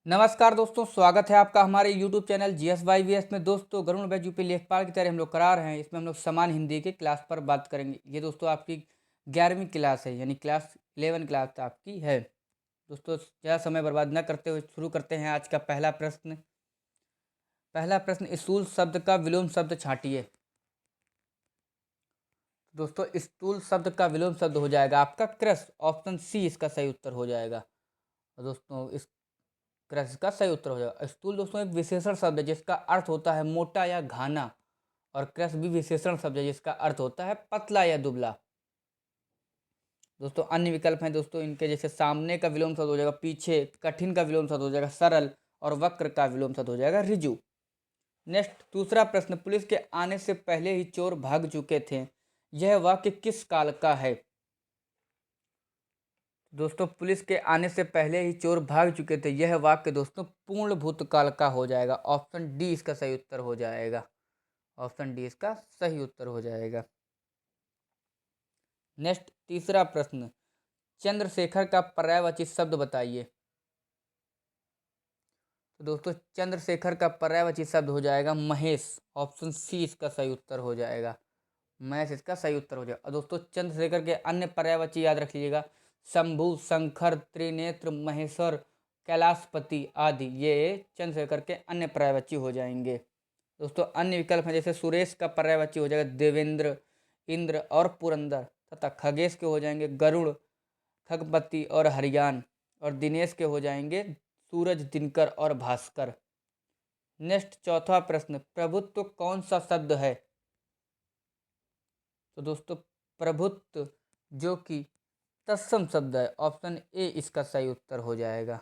नमस्कार दोस्तों, स्वागत है आपका हमारे YouTube चैनल GSYVS में। दोस्तों, गरुड़ बैच यूपी लेखपाल की तरह हम लोग करा रहे हैं। इसमें हम लोग समान हिंदी की क्लास पर बात करेंगे। ये दोस्तों आपकी 11वीं क्लास है, यानी क्लास 11 क्लास आपकी है। दोस्तों, ज़्यादा समय बर्बाद न करते हुए शुरू करते हैं आज का पहला प्रश्न। स्थूल शब्द का विलोम शब्द छांटिए। दोस्तों, स्थूल शब्द का विलोम शब्द हो जाएगा आपका क्रश। ऑप्शन सी इसका सही उत्तर हो जाएगा। और दोस्तों, इस क्रश का सही उत्तर हो जाएगा। स्थूल दोस्तों एक विशेषण शब्द है जिसका अर्थ होता है मोटा या घाना, और क्रश भी विशेषण शब्द है जिसका अर्थ होता है पतला या दुबला। दोस्तों, अन्य विकल्प हैं दोस्तों इनके, जैसे सामने का विलोम शब्द हो जाएगा पीछे, कठिन का विलोम शब्द हो जाएगा सरल, और वक्र का विलोम शब्द हो जाएगा ऋजु। नेक्स्ट, दूसरा प्रश्न, पुलिस के आने से पहले ही चोर भाग चुके थे, यह वाक्य किस काल का है? दोस्तों, पुलिस के आने से पहले ही चोर भाग चुके थे, यह वाक्य दोस्तों पूर्ण भूतकाल का हो जाएगा। ऑप्शन डी इसका सही उत्तर हो जाएगा। ऑप्शन डी इसका सही उत्तर हो जाएगा। नेक्स्ट, तीसरा प्रश्न, चंद्रशेखर का पर्यायवाची शब्द बताइए। तो दोस्तों, चंद्रशेखर का पर्यायवाची शब्द हो जाएगा महेश। ऑप्शन सी इसका सही उत्तर हो जाएगा। महेश इसका सही उत्तर हो जाएगा। और दोस्तों, चंद्रशेखर के अन्य पर्यायवाची याद रख लीजिएगा, शंभु, शंकर, त्रिनेत्र, महेश्वर, कैलाशपति आदि। ये चंद्रशेखर के अन्य पर्यायवाची हो जाएंगे। दोस्तों, अन्य विकल्प हैं, जैसे सुरेश का पर्यायवाची हो जाएगा देवेंद्र, इंद्र और पुरंदर, तथा खगेश के हो जाएंगे गरुड़, खगपति और हरियान, और दिनेश के हो जाएंगे सूरज, दिनकर और भास्कर। नेक्स्ट, चौथा प्रश्न, प्रभुत्व कौन सा शब्द है? तो दोस्तों, प्रभुत्व जो कि तत्सम शब्द है। ऑप्शन ए इसका सही उत्तर हो जाएगा।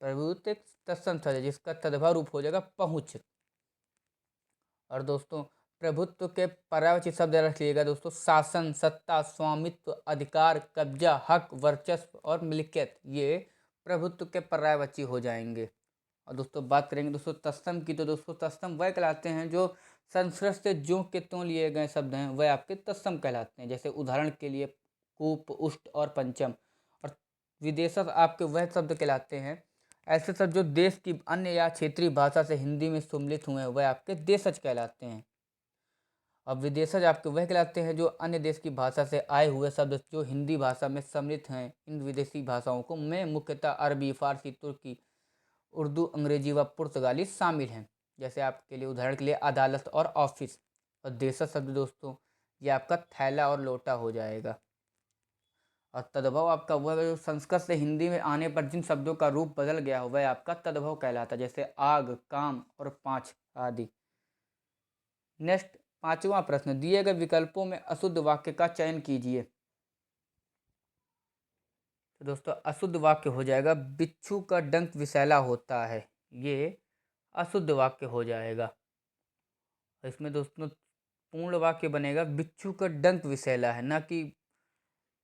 प्रभुत्व एक तत्सम शब्द है जिसका तद्भव रूप हो जाएगा पहुँच। और दोस्तों, प्रभुत्व के पर्यायवाची शब्द रख लीजिएगा दोस्तों, शासन, सत्ता, स्वामित्व, अधिकार, कब्जा, हक, वर्चस्व और मिल्कियत। ये प्रभुत्व के पर्यायवाची हो जाएंगे। और दोस्तों, बात करेंगे दोस्तों तत्सम की, तो दोस्तों तत्सम वह कहलाते हैं जो संस्कृत से जो के त्यों लिए गए शब्द हैं, वह आपके तत्सम कहलाते हैं। जैसे उदाहरण के लिए कूप, उष्ट और पंचम। और विदेशक आपके वह शब्द कहलाते हैं, ऐसे शब्द जो देश की अन्य या क्षेत्रीय भाषा से हिंदी में सम्मिलित हुए हैं, वह आपके देशज कहलाते हैं। अब विदेशज आपके वह कहलाते हैं जो अन्य देश की भाषा से आए हुए शब्द जो हिंदी भाषा में सम्मिलित हैं। इन विदेशी भाषाओं को में मुख्यतः अरबी, फारसी, तुर्की, उर्दू, अंग्रेजी व पुर्तगाली शामिल हैं। जैसे आपके लिए उदाहरण के लिए अदालत और ऑफिस। और देशज शब्द दोस्तों ये आपका थैला और लोटा हो जाएगा। और तद्भव आपका वह जो संस्कृत से हिंदी में आने पर जिन शब्दों का रूप बदल गया हो, वह आपका तद्भव कहलाता है, जैसे आग, काम और पाँच आदि। नेक्स्ट, पांचवा प्रश्न, दिए गए विकल्पों में अशुद्ध वाक्य का चयन कीजिए। तो दोस्तों, अशुद्ध वाक्य हो जाएगा बिच्छू का डंक विषैला होता है। ये अशुद्ध वाक्य हो जाएगा। इसमें दोस्तों पूर्ण वाक्य बनेगा बिच्छू का डंक विषैला है, ना कि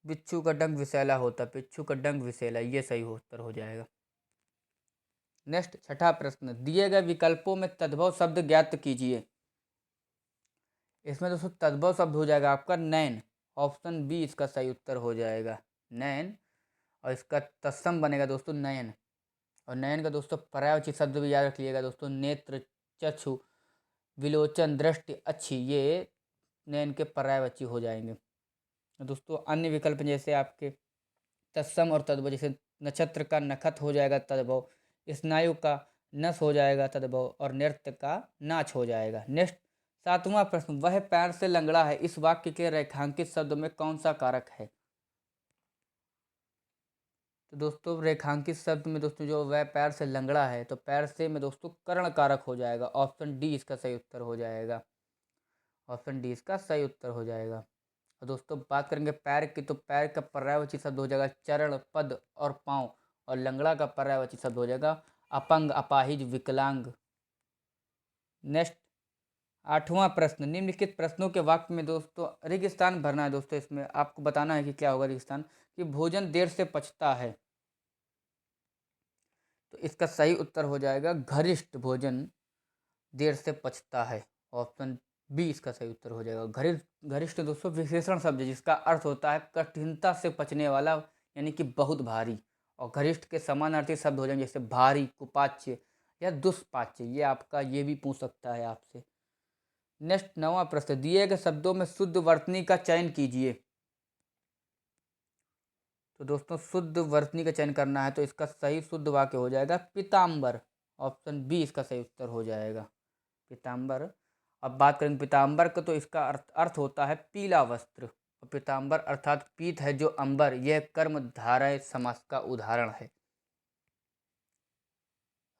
बिच्छू का डंक विषैला होता। बिच्छू का डंक विषैला, ये सही उत्तर हो जाएगा। नेक्स्ट, छठा प्रश्न, दिए गए विकल्पों में तद्भव शब्द ज्ञात कीजिए। इसमें दोस्तों तद्भव शब्द हो जाएगा आपका नैन। ऑप्शन बी इसका सही उत्तर हो जाएगा, नैन। और इसका तत्सम बनेगा दोस्तों नयन। और नयन का दोस्तों पर्यायवाची शब्द भी याद रख लीजिएगा दोस्तों, नेत्र, चक्षु, विलोचन, दृष्टि, अच्छी। ये नयन के पर्यायवाची हो जाएंगे। दोस्तों, अन्य विकल्प जैसे आपके तत्सम और तद्भव, जैसे नक्षत्र का नखत हो जाएगा तद्भव, स्नायु का नस हो जाएगा तद्भव, और नृत्य का नाच हो जाएगा। नेक्स्ट, सातवां प्रश्न, वह पैर से लंगड़ा है, इस वाक्य के रेखांकित शब्द में कौन सा कारक है? तो दोस्तों, रेखांकित शब्द में दोस्तों जो वह पैर से लंगड़ा है, तो पैर से में दोस्तों कर्ण कारक हो जाएगा। ऑप्शन डी इसका सही उत्तर हो जाएगा। ऑप्शन डी इसका सही उत्तर हो जाएगा। और दोस्तों, बात करेंगे पैर की, तो पैर का पर्यायवाची शब्द हो जाएगा चरण, पद और पाँव। और लंगड़ा का पर्यायवाची शब्द हो जाएगा अपंग, अपाहिज, विकलांग। नेक्स्ट, आठवां प्रश्न, निम्नलिखित प्रश्नों के वाक्य में दोस्तों रेगिस्तान भरना है। दोस्तों, इसमें आपको बताना है कि क्या होगा रेगिस्तान, कि भोजन देर से पचता है। तो इसका सही उत्तर हो जाएगा घरिष्ठ भोजन देर से पचता है। ऑप्शन बी इसका सही उत्तर हो जाएगा। घरिष्ठ दोस्तों विशेषण शब्द है जिसका अर्थ होता है कठिनता से पचने वाला, यानी कि बहुत भारी। और घनिष्ठ के समानार्थी शब्द हो जाएंगे, जैसे भारी, कुपाच्य या दुष्पाच्य। ये आपका ये भी पूछ सकता है आपसे। नेक्स्ट 9वां प्रश्न, दिए गए शब्दों में शुद्ध वर्तनी का चयन कीजिए। तो दोस्तों शुद्ध वर्तनी का चयन करना है, तो इसका सही शुद्ध वाक्य हो जाएगा पीताम्बर। ऑप्शन बी इसका सही उत्तर हो जाएगा, पीताम्बर। अब बात करेंगे पीताम्बर का, तो इसका अर्थ होता है पीला वस्त्र। और पीताम्बर अर्थात पीत है जो अंबर, यह कर्मधारय समास का उदाहरण है।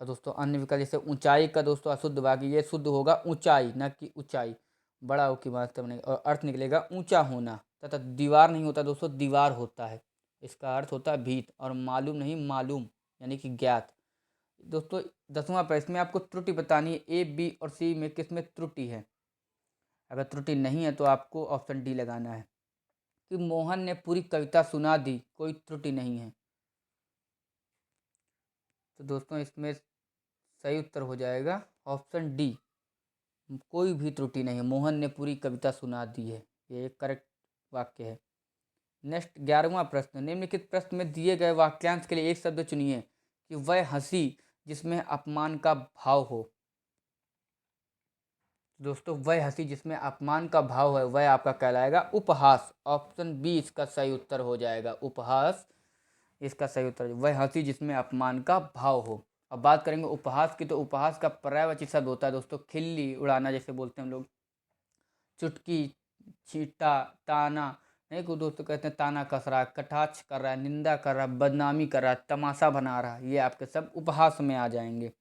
और दोस्तों अन्य विकल्प जैसे ऊंचाई का दोस्तों अशुद्ध वाक्य, ये शुद्ध होगा ऊंचाई, न कि ऊंचाई। बड़ा हो की मात्रा बनेगा और अर्थ निकलेगा ऊंचा होना। तथा दीवार नहीं होता दोस्तों, दीवार होता है, इसका अर्थ होता है भीत। और मालूम नहीं, मालूम यानी कि ज्ञात। दोस्तों 10वां प्रश्न में आपको त्रुटि बतानी है, ए बी और सी में किस में त्रुटि है। अगर त्रुटि नहीं है तो आपको ऑप्शन डी लगाना है कि मोहन ने पूरी कविता सुना दी, कोई त्रुटि नहीं है। तो दोस्तों इसमें सही उत्तर हो जाएगा ऑप्शन डी, कोई भी त्रुटि नहीं है, मोहन ने पूरी कविता सुना दी है, ये एक करेक्ट वाक्य है। नेक्स्ट 11वां प्रश्न, निम्नलिखित प्रश्न में दिए गए वाक्यांश के लिए एक शब्द चुनिए कि वह हंसी जिसमें अपमान का भाव हो। दोस्तों वह हंसी जिसमें अपमान का भाव है वह आपका कहलाएगा उपहास। ऑप्शन बी इसका सही उत्तर हो जाएगा, उपहास इसका सही उत्तर। वह हंसी जिसमें अपमान का भाव हो। अब बात करेंगे उपहास की, तो उपहास का पर्यायवाची शब्द होता है दोस्तों खिल्ली उड़ाना, जैसे बोलते हैं हम लोग, चुटकी, छींटा, ताना। नहीं को दोस्तों कहते हैं ताना कस रहा है, कटाक्ष कर रहा है, निंदा कर रहा है, बदनामी कर रहा है, तमाशा बना रहा है, ये आपके सब उपहास में आ जाएंगे।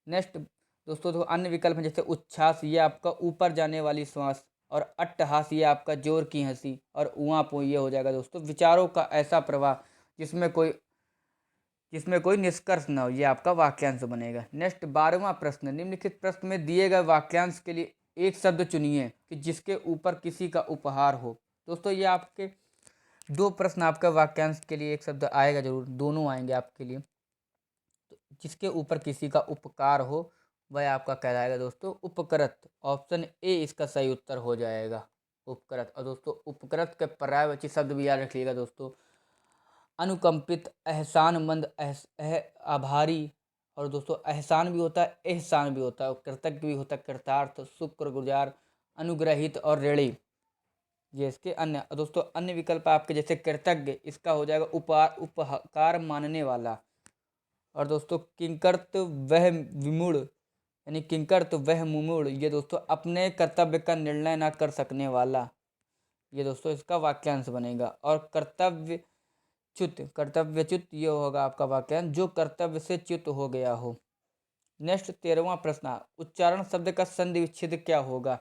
नेक्स्ट दोस्तों तो अन्य विकल्प हैं, जैसे उच्छ्वास, ये आपका ऊपर जाने वाली श्वास। और अट्टहास, ये आपका जोर की हंसी। और ऊहापोह, ये हो जाएगा दोस्तों विचारों का ऐसा प्रवाह जिसमें कोई निष्कर्ष न हो, ये आपका वाक्यांश बनेगा। नेक्स्ट 12वां प्रश्न, निम्नलिखित प्रश्न में दिए गए वाक्यांश के लिए एक शब्द चुनिए कि जिसके ऊपर किसी का उपहार हो। दोस्तों ये आपके दो प्रश्न आपका वाक्यांश के लिए एक शब्द आएगा जरूर, दोनों आएंगे आपके लिए। तो जिसके ऊपर किसी का उपकार हो वह आपका कहलाएगा दोस्तों उपकृत। ऑप्शन ए इसका सही उत्तर हो जाएगा, उपकृत। और दोस्तों उपकृत के पर्यायवाची शब्द भी याद रखिएगा दोस्तों, अनुकंपित, एहसानमंद, आभारी। और दोस्तों एहसान भी होता है, एहसान भी होता है, कृतज्ञ भी होता है, कृतार्थ, शुक्रगुजार, अनुग्रहित और ऋणी, ये इसके अन्य। दोस्तों अन्य विकल्प आपके जैसे कृतज्ञ, इसका हो जाएगा उपकार मानने वाला। और दोस्तों किंकर्त वह विमूढ़, यानी किंकर तो वह मुमूढ़, ये दोस्तों अपने कर्तव्य का निर्णय ना कर सकने वाला, ये दोस्तों इसका वाक्यांश बनेगा। और कर्तव्यच्युत ये होगा आपका वाक्यांश, जो कर्तव्य से च्युत हो गया हो। नेक्स्ट 13वां प्रश्न, उच्चारण शब्द का संधि विच्छेद क्या होगा।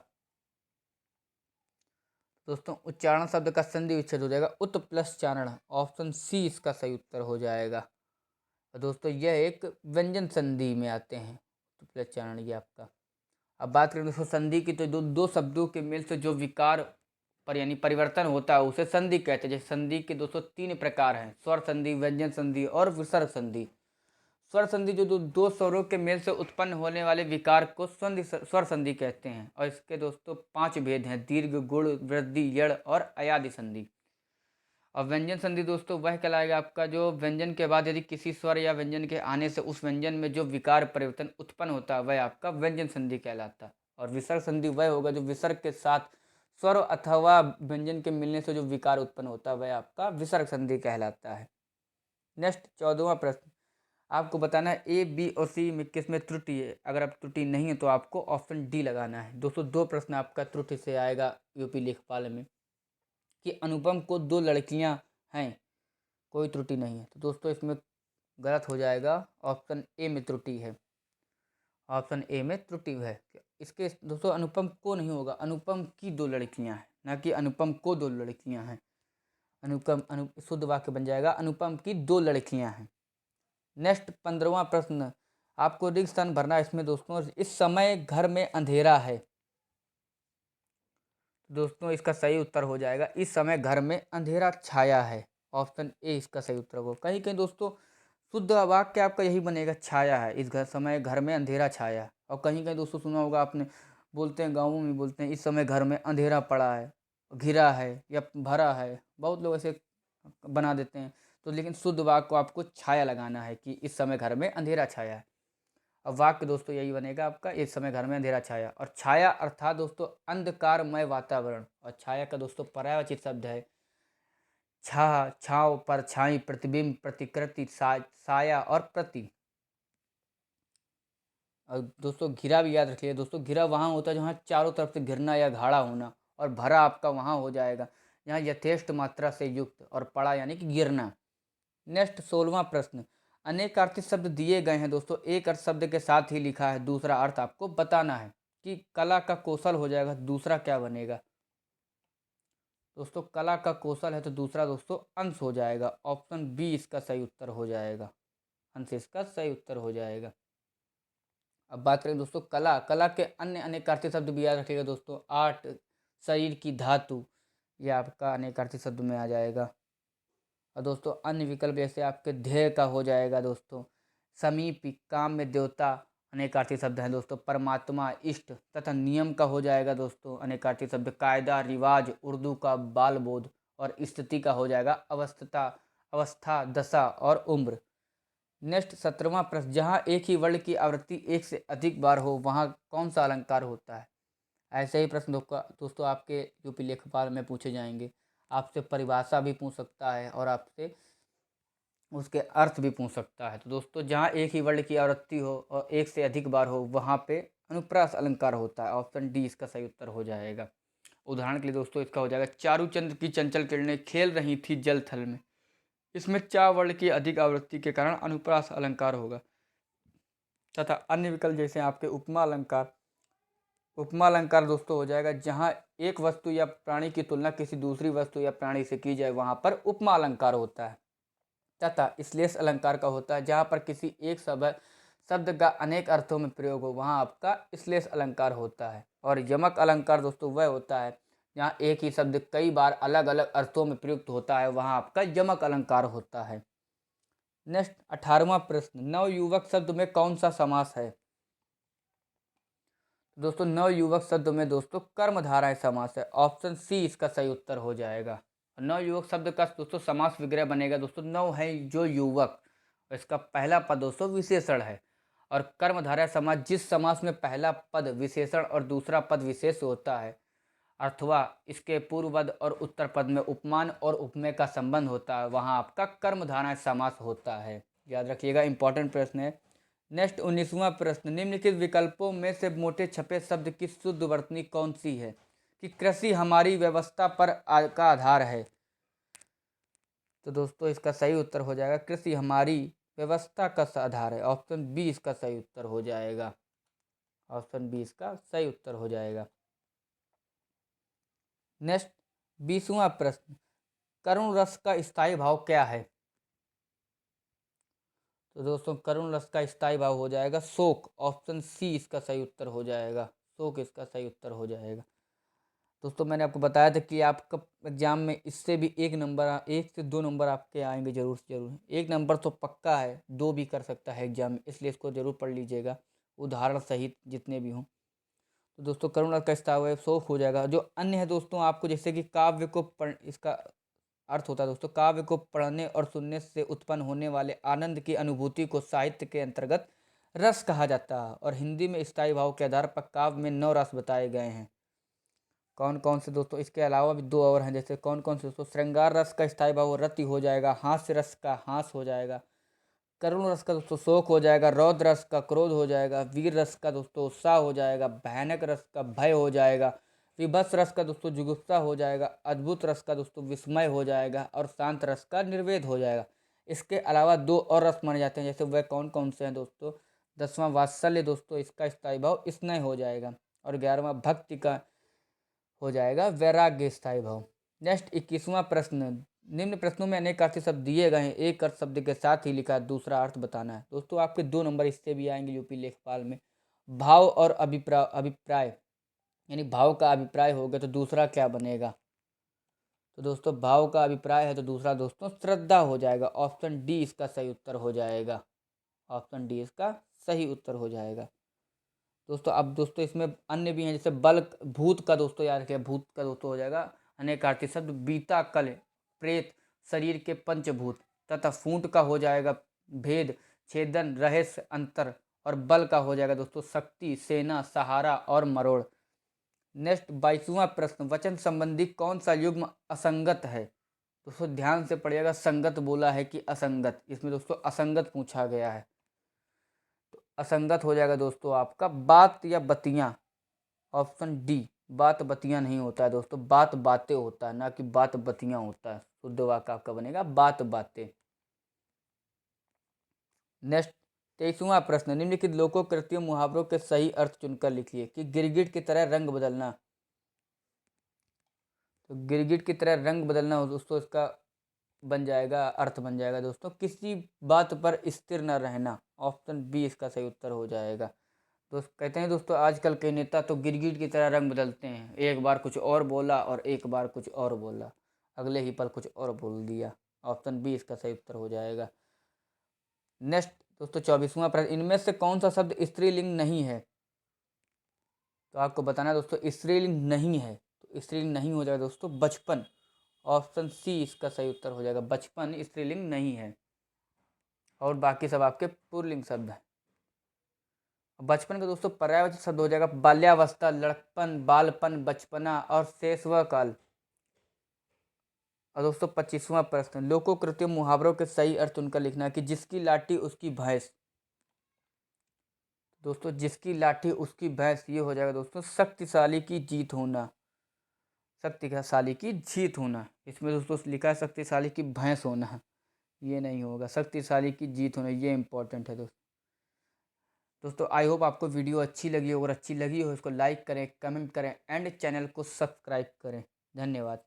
दोस्तों उच्चारण शब्द का संधि विच्छेद हो जाएगा उत प्लस चारण। ऑप्शन सी इसका सही उत्तर हो जाएगा। और दोस्तों यह एक व्यंजन संधि में आते हैं, उत प्लस चारण ये आपका। अब बात करें दोस्तों संधि की, तो दो शब्दों के मेल से जो विकार पर यानी परिवर्तन होता है उसे संधि कहते हैं। जैसे संधि के दोस्तों 3 प्रकार हैं, स्वर संधि, व्यंजन संधि और विसर्ग संधि। स्वर संधि जो दो स्वरों के मेल से उत्पन्न होने वाले विकार को स्वर संधि कहते हैं। और इसके दोस्तों 5 भेद हैं, दीर्घ, गुण, वृद्धि, यड़ और अयादि संधि। और व्यंजन संधि दोस्तों वह कहलाएगा आपका जो व्यंजन के बाद यदि किसी स्वर या व्यंजन के आने से उस व्यंजन में जो विकार परिवर्तन उत्पन्न होता है वह आपका व्यंजन संधि कहलाता है। और विसर्ग संधि वह होगा जो विसर्ग के साथ स्वर अथवा व्यंजन के मिलने से जो विकार उत्पन्न होता है वह आपका विसर्ग संधि कहलाता है। नेक्स्ट 14वां प्रश्न, आपको बताना है ए बी और सी में किस में त्रुटि है। अगर आप त्रुटि नहीं है तो आपको ऑप्शन डी लगाना है। दोस्तों 2 प्रश्न आपका त्रुटि से आएगा यूपी लेखपाल में, कि अनुपम को 2 लड़कियां हैं, कोई त्रुटि नहीं है। तो दोस्तों इसमें गलत हो जाएगा, ऑप्शन ए में त्रुटि है, ऑप्शन ए में त्रुटि है। इसके दोस्तों अनुपम को नहीं होगा, अनुपम की 2 लड़कियां हैं, ना कि अनुपम को 2 लड़कियां हैं। शुद्ध वाक्य बन जाएगा अनुपम की 2 लड़कियां हैं। नेक्स्ट 15वां प्रश्न, आपको रिक्त स्थान भरना है इसमें दोस्तों, इस समय घर में अंधेरा है। दोस्तों इसका सही उत्तर हो जाएगा इस समय घर में अंधेरा छाया है। ऑप्शन ए इसका सही उत्तर होगा। कहीं कहीं दोस्तों शुद्ध वाक्य आपका यही बनेगा, छाया है, इस समय घर में अंधेरा छाया है। और कहीं कहीं दोस्तों सुना होगा आपने, बोलते हैं गाँवों में बोलते हैं इस समय घर में अंधेरा पड़ा है, घिरा है या भरा है, बहुत लोग ऐसे बना देते हैं। तो लेकिन शुद्ध वाक्य को आपको छाया लगाना है कि इस समय घर में अंधेरा छाया है। अब वाक्य दोस्तों यही बनेगा आपका, इस समय घर में अंधेरा छाया। और छाया अर्थात दोस्तों अंधकारमय वातावरण, और छाया का दोस्तों पर्यायवाची शब्द है छा, छाँव, परछाई, प्रतिबिंब, प्रतिकृति, साया और प्रति। और दोस्तों घिरा भी याद रखिए दोस्तों, घिरा वहाँ होता है जहाँ चारों तरफ से घिरना या घाड़ा होना, और भरा आपका वहाँ हो जाएगा यहाँ यथेष्ट मात्रा से युक्त, और पड़ा यानी कि गिरना। नेक्स्ट 16वां प्रश्न, अनेकार्थी शब्द दिए गए हैं दोस्तों, एक अर्थ शब्द के साथ ही लिखा है, दूसरा अर्थ आपको बताना है कि कला का कौशल हो जाएगा, दूसरा क्या बनेगा दोस्तों? कला का कौशल है तो दूसरा दोस्तों अंश हो जाएगा। ऑप्शन बी इसका सही उत्तर हो जाएगा, अंश इसका सही उत्तर हो जाएगा। अब बात करें दोस्तों कला, कला के अन्य अनेकार्थी शब्द भी याद रखिएगा दोस्तों, आर्ट, शरीर की धातु, यह आपका अनेकार्थी शब्द में आ जाएगा। और दोस्तों अन्य विकल्प जैसे आपके ध्येय का हो जाएगा दोस्तों, समीपी, काम में देवता अनेकार्थी शब्द हैं दोस्तों, परमात्मा, इष्ट तथा नियम का हो जाएगा दोस्तों अनेकार्थी शब्द, कायदा, रिवाज, उर्दू का बाल बोध, और स्थिति का हो जाएगा अवस्था, अवस्था, दशा और उम्र। नेक्स्ट 17वां प्रश्न, जहाँ एक ही वर्ण की आवृत्ति एक से अधिक बार हो वहाँ कौन सा अलंकार होता है? ऐसे ही प्रश्न दोस्तों आपके यूपी लेखपाल में पूछे जाएंगे, आपसे परिभाषा भी पूछ सकता है और आपसे उसके अर्थ भी पूछ सकता है। तो दोस्तों जहाँ एक ही वर्ण की आवृत्ति हो और एक से अधिक बार हो वहाँ पे अनुप्रास अलंकार होता है। ऑप्शन डी इसका सही उत्तर हो जाएगा। उदाहरण के लिए दोस्तों इसका हो जाएगा, चारुचंद्र की चंचल किरणें खेल रही थी जल थल में, इसमें चा वर्ण की अधिक आवृत्ति के कारण अनुप्रास अलंकार होगा। तथा अन्य विकल्प जैसे आपके उपमा अलंकार, उपमा अलंकार दोस्तों हो जाएगा जहाँ एक वस्तु या प्राणी की तुलना किसी दूसरी वस्तु या प्राणी से की जाए वहाँ पर उपमा अलंकार होता है। तथा श्लेष अलंकार का होता है जहाँ पर किसी एक शब्द का अनेक अर्थों में प्रयोग हो वहाँ आपका श्लेष अलंकार होता है। और यमक अलंकार दोस्तों वह होता है जहाँ एक ही शब्द कई बार अलग अलग अर्थों में प्रयुक्त होता है वहाँ आपका यमक अलंकार होता है। नेक्स्ट 18वां प्रश्न, नवयुवक शब्द में कौन सा समास है? दोस्तों नवयुवक शब्द में दोस्तों कर्मधारय समास है। ऑप्शन सी इसका सही उत्तर हो जाएगा। नवयुवक शब्द का दोस्तों समास विग्रह बनेगा दोस्तों, नव है जो युवक, इसका पहला पद दोस्तों विशेषण है। और कर्मधारय समास जिस समास में पहला पद विशेषण और दूसरा पद विशेष होता है अथवा इसके पूर्व पद और उत्तर पद में उपमान और उपमेय का संबंध होता है वहाँ आपका कर्मधारय समास होता है। याद रखिएगा, इंपॉर्टेंट प्रश्न है। नेक्स्ट 19वां प्रश्न, निम्नलिखित विकल्पों में से मोटे छपे शब्द की शुद्ध वर्तनी कौन सी है? कि कृषि हमारी व्यवस्था पर का आधार है। तो दोस्तों इसका सही उत्तर हो जाएगा कृषि हमारी व्यवस्था का आधार है। ऑप्शन बी इसका सही उत्तर हो जाएगा। ऑप्शन बी इसका सही उत्तर हो जाएगा। नेक्स्ट 20वां प्रश्न, करुण रस का स्थायी भाव क्या है? तो दोस्तों करुण रस का स्थायी भाव हो जाएगा शोक। ऑप्शन सी इसका सही उत्तर हो जाएगा, शोक इसका सही उत्तर हो जाएगा। दोस्तों मैंने आपको बताया था कि आपका एग्जाम में इससे भी एक से दो नंबर आपके आएंगे जरूर से जरूर। एक नंबर तो पक्का है, दो भी कर सकता है एग्जाम में, इसलिए इसको जरूर पढ़ लीजिएगा उदाहरण सहित जितने भी हों। तो दोस्तों करुण रस का स्थायी भाव शोक हो जाएगा। जो अन्य है दोस्तों आपको जैसे कि काव्य को पढ़, इसका अर्थ होता है दोस्तों, काव्य को पढ़ने और सुनने से उत्पन्न होने वाले आनंद की अनुभूति को साहित्य के अंतर्गत रस कहा जाता है। और हिंदी में स्थायी भाव के आधार पर काव्य में 9 रस बताए गए हैं। कौन कौन से दोस्तों? इसके अलावा भी 2 और हैं, जैसे कौन कौन से दोस्तों? श्रृंगार रस का स्थायी भाव रति हो जाएगा, हास्य रस का हास हो जाएगा, करुण रस का दोस्तों शोक हो जाएगा, रौद्र रस का क्रोध हो जाएगा, वीर रस का दोस्तों उत्साह हो जाएगा, भयानक रस का भय हो जाएगा, विभत्स रस का दोस्तों जुगुप्सा हो जाएगा, अद्भुत रस का दोस्तों विस्मय हो जाएगा, और शांत रस का निर्वेद हो जाएगा। इसके अलावा 2 और रस माने जाते हैं, जैसे वह कौन कौन से हैं दोस्तों? 10वां वात्सल्य दोस्तों, इसका स्थायी भाव स्नेह हो जाएगा। और 11वां भक्ति का हो जाएगा वैराग्य स्थायी भाव। नेक्स्ट 21वां प्रश्न, निम्न प्रश्नों में अनेक अर्थी शब्द दिए गए हैं, एक अर्थ शब्द के साथ ही लिखा दूसरा अर्थ बताना है। दोस्तों आपके 2 नंबर इससे भी आएंगे यूपी लेखपाल में। भाव और अभिप्राय यानी भाव का अभिप्राय होगा तो दूसरा क्या बनेगा? तो दोस्तों भाव का अभिप्राय है तो दूसरा दोस्तों श्रद्धा हो जाएगा। ऑप्शन डी इसका सही उत्तर हो जाएगा। ऑप्शन डी इसका सही उत्तर हो जाएगा। दोस्तों अब दोस्तों इसमें अन्य भी हैं, जैसे बल, भूत का दोस्तों याद रखिए, भूत का दोस्तों हो जाएगा अनेकार्थी शब्द, बीता कल, प्रेत, शरीर के पंचभूत, तथा फूंट का हो जाएगा भेद, छेदन, रहस्य, अंतर, और बल का हो जाएगा दोस्तों शक्ति, सेना, सहारा और मरोड़। नेक्स्ट 22वां प्रश्न, वचन संबंधी कौन सा युग्म असंगत है? दोस्तों ध्यान से पढ़िएगा, संगत बोला है कि असंगत, इसमें दोस्तों असंगत पूछा गया है। तो असंगत हो जाएगा दोस्तों आपका बात या बतियां, ऑप्शन डी। बात बतियां नहीं होता है दोस्तों, बात बातें होता है, ना कि बात बतियां होता है। शुद्ध वाक्य आपका बनेगा बात बातें। नेक्स्ट 23वां प्रश्न, निम्नलिखित लोकोक्तियों मुहावरों के सही अर्थ चुनकर लिखिए। कि गिरगिट की तरह रंग बदलना, तो गिरगिट की तरह रंग बदलना हो दोस्तों, इसका बन जाएगा, अर्थ बन जाएगा दोस्तों किसी बात पर स्थिर न रहना, ऑप्शन बी इसका सही उत्तर हो जाएगा। दोस्त कहते हैं दोस्तों आजकल के नेता तो गिरगिट की तरह रंग बदलते हैं, एक बार कुछ और बोला और एक बार कुछ और बोला, अगले ही पल कुछ और बोल दिया। ऑप्शन बी इसका सही उत्तर हो जाएगा। नेक्स्ट दोस्तों 24वां प्रश्न, इनमें से कौन सा शब्द स्त्रीलिंग नहीं है? तो आपको बताना है दोस्तों स्त्रीलिंग नहीं है, तो स्त्रीलिंग नहीं हो जाएगा दोस्तों बचपन, ऑप्शन सी इसका सही उत्तर हो जाएगा। बचपन स्त्रीलिंग नहीं है, और बाकी सब आपके पुल्लिंग शब्द हैं। बचपन का दोस्तों पर्यायवाची शब्द हो जाएगा बाल्यावस्था, लड़कपन, बालपन, बचपना और शैशव काल। और दोस्तों 25वां प्रश्न, लोकोक्तियों मुहावरों के सही अर्थ उनका लिखना है। कि जिसकी लाठी उसकी भैंस, दोस्तों जिसकी लाठी उसकी भैंस, ये हो जाएगा दोस्तों शक्तिशाली की जीत होना, शक्तिशाली की जीत होना। इसमें दोस्तों लिखा है शक्तिशाली की भैंस होना, ये नहीं होगा, शक्तिशाली की जीत होना, ये इंपॉर्टेंट है दोस्तों आई होप आपको वीडियो अच्छी लगी हो, अगर अच्छी लगी हो इसको लाइक करें, कमेंट करें एंड चैनल को सब्सक्राइब करें। धन्यवाद।